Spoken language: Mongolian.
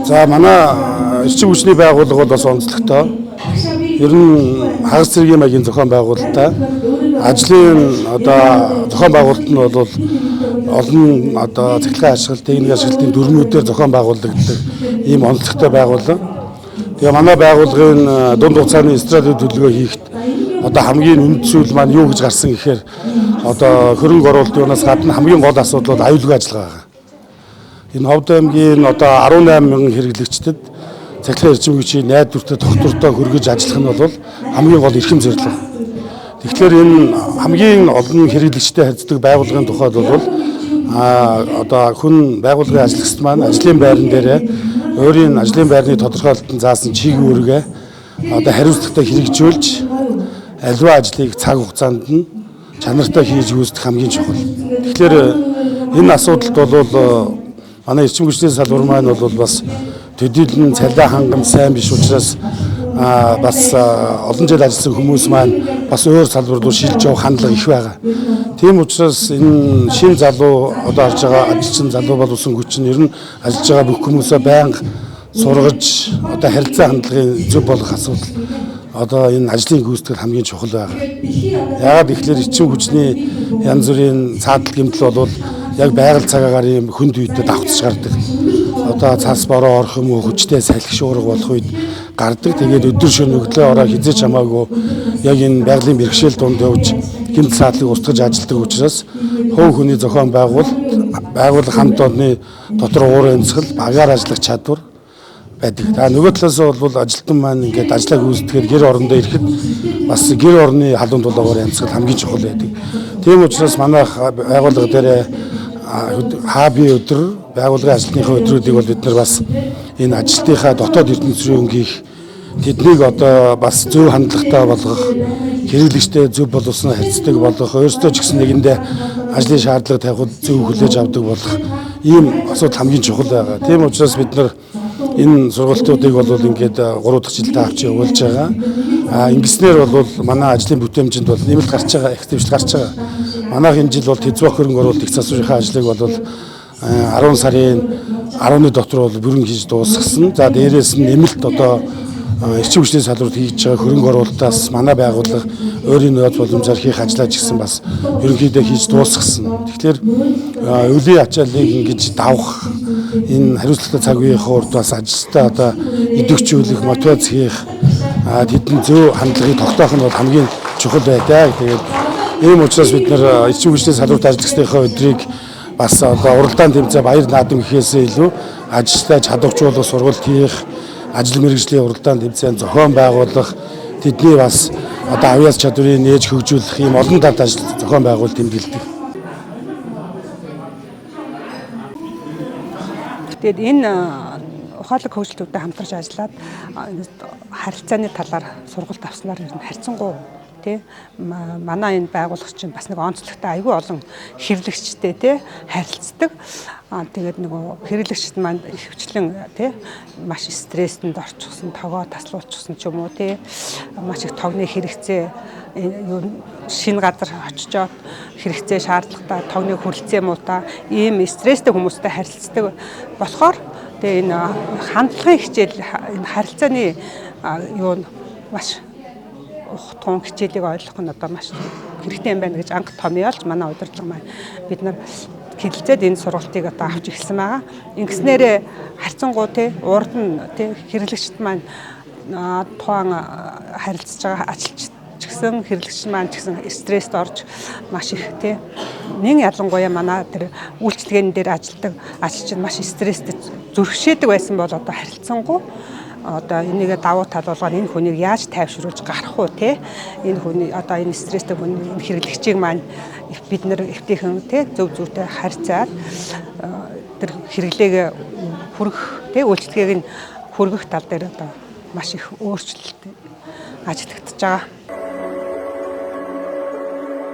За манай эрчим хүчний байгууллага бол бас онцлогтой. Ер нь хагас цэргийн маягийн зохион байгуулалтаа ажлын зохион байгуулалт нь бол олон цахилгаан ашиглалт, техник ашиглалтын дүрмүүдээр зохион байгуулагддаг ийм онцлогтой байгууллага. Тэгээ манай байгууллагын дунд хугацааны стратеги төлөвлөгөө хийхэд хамгийн үнэт зүйл маань юу гэж гарсан гэхээр хөрөнгө оруулалтын юунаас гадна хамгийн гол асуудал бол аюулгүй ажиллагаа байгаа. Энэ Ховд аймгийн 18 мянган хэрэглэгчдэд цахилгаан эрчим хүчийн найдвартай доктортой хүргэж ажиллах нь бол хамгийн гол эрхэм зорилго. Тэгэхээр энэ хамгийн олон хэрэглэгчтэй харьцдаг байгууллагын тухайд бол хүн байгууллагын ажлагчид маань ажлын байран дээрээ өөрийн ажлын байрны тодорхойлолтод заасан чиглэл үүргээ хариуцлагатай хэрэгжүүлж аливаа ажлыг цаг хугацаанд нь чанартай хийж гүйцэтгэх хамгийн чухал. Тэгэхээр энэ асуудалд бол манай эрчим хүчний салбар маань бол бас төдийлөн цалиа хангамж сайн биш учраас бас олон жил ажилласан хүмүүс маань бас өөр салбар руу шилжиж явах хандлага их байгаа. Тийм учраас энэ шин залуу орж байгаа ажилчин залуу боловсон хүчин ер нь ажиллаж байгаа бүх хүмүүсээ байнга сургаж харилцаа хандлагын зөв болох асуудал энэ ажлын гүйцэтгэл хамгийн чухал байгаа. Яагаад гэвэл эрчим хүчний янз бүрийн цаадал гэмтэл бол яг байгаль цагаагаар ийм хүнд үедээ давхцаж гардаг. Цас бороо орох юм уу хүчтэй салхи шуурга болох үед гардаг. Тэгээд өдөр шөнө өглөө ороо хизээч хамаагүй яг энэ байгалийн бэрхшээл донд явж гэмтэл цаадлыг устгаж ажилладаг учраас хувь хүний зохион байгуулах хамт олонны дотор уур амьсгал багаар ажиллах чадвар байдаг. Нөгөө талаас бол ажилтан маань ингээд ажлаа гүйцэтгэхээр гэр орондоо ирэхэд бас гэр орны халуун дулаагаар амьсгал хамгийн чухал байдаг. Тийм учраас манай байгууллага дээр хааби өдөр байгууллагын ажилтныхаа өдрүүдийг бол бид нар бас энэ ажилтныхаа дотоод эрдэнэс рүү өнгөх тэднийг бас зөв хандлагатай болгох, хэрэглэгчтэй зөв боловсноо харьцдаг болгох, өөрсдөө ч гэсэн нэгэндээ ажлын шаардлага тавихад зөв хүлээж авдаг болох ийм асуудал хамгийн чухал байгаа. Тийм учраас бид нар энэ сургалтуудыг бол ингээд 3 дахь жилдээ авч явуулж байгаа. Ингэснээр бол манай ажлын бүтээмжинд бол нэмэлт гарч байгаа, активчлт гарч байгаа. Манайх энэ жил бол тэзвэх хөрөнгө оруулалт их засварынхаа ажлыг бол 10 сарын 10-ны дотор бол бүрэн хийж дуусгасан. За дээрээс нь нэмэлт эрчим хүчний салбарт хийж байгаа хөрөнгө оруулалтаас манай байгууллага өөрийн нөөц боломжоор хийх ажлаа ч гэсэн бас ерөнхийдөө хийж дуусгасан. Тэгэхээр өвлийн ачааллыг ингэж давах энэ хариуцлагатай цаг үеийнхээ урд бас ажилтнаа идэвхжүүлэх, мотивац хийх тэдний зөв хандлагыг тогтоох нь бол хамгийн чухал байдаг. Тэгээд ийм учраас бид нар эрчим хүчний салбарт ажиллагчдынхаа өдрийг бас уралдаан тэмцээн баяр наадам гэхээсээ илүү ажилтнаа чадваржуулах, сургалт хийх, ажил мэргэжлийн уралдаан тэмцээн зохион байгуулах, тэдний бас авьяас чадварыг нээж хөгжүүлэх ийм олон талд ажил зохион байгуулалт тэмдэглэдэг. Тэгээд энэ ухаалаг хөгжлөлтүүдэд хамтарч ажиллаад харилцааны талаар сургалт авснаар харьцангуй манай энэ байгууллага чинь бас нэг онцлогтой аягүй олон хэрэглэгчтэй харилцдаг. Тэгээд хэрэглэгчд маань хөвчлэн маш стресстэнդ орчихсон, тогоо таслуулчихсан ч юм уу маш их тогны хэрэгцээ шинэ газар очичоод хэрэгцээ шаардлагатай тогны хүрэлцээ муутай ийм стресстэй хүмүүстэй харилцдаг болохоор энэ хандлагын хичээл энэ харилцааны маш ухтун хичээлийг ойлгох нь маш хэрэгтэй юм байна гэж анх томьёолж манай удирдлага маань бид нар хэлэлцээд энэ сургалтыг авч эхэлсэн байгаа. Ингэснээрээ харьцангуй урд нь хэрэглэгчд маань тухайн харилцаж байгаа ажилчид ч гэсэн хэрэглэгчд маань ч гэсэн стресст орж маш их нэг ялангуяа манай тэр үйлчлэгээний дээр ажилладаг ажилчид маш стресстэй зүрхшээдэг байсан бол харилцангуй энийгээ давуу тал болгоод энэ хүнийг яаж тайвшруулж гарах уу энэ хүний энэ стресстэй хүний хэрэглэгчийг маань бид нэр эвтэйхэн зөв зүйтэй харьцаад тэр хэрэглээгээ хүргэх үйлчлэгээг нь хүргэх тал дээр маш их өөрчлөлт ажиглагдаж байгаа.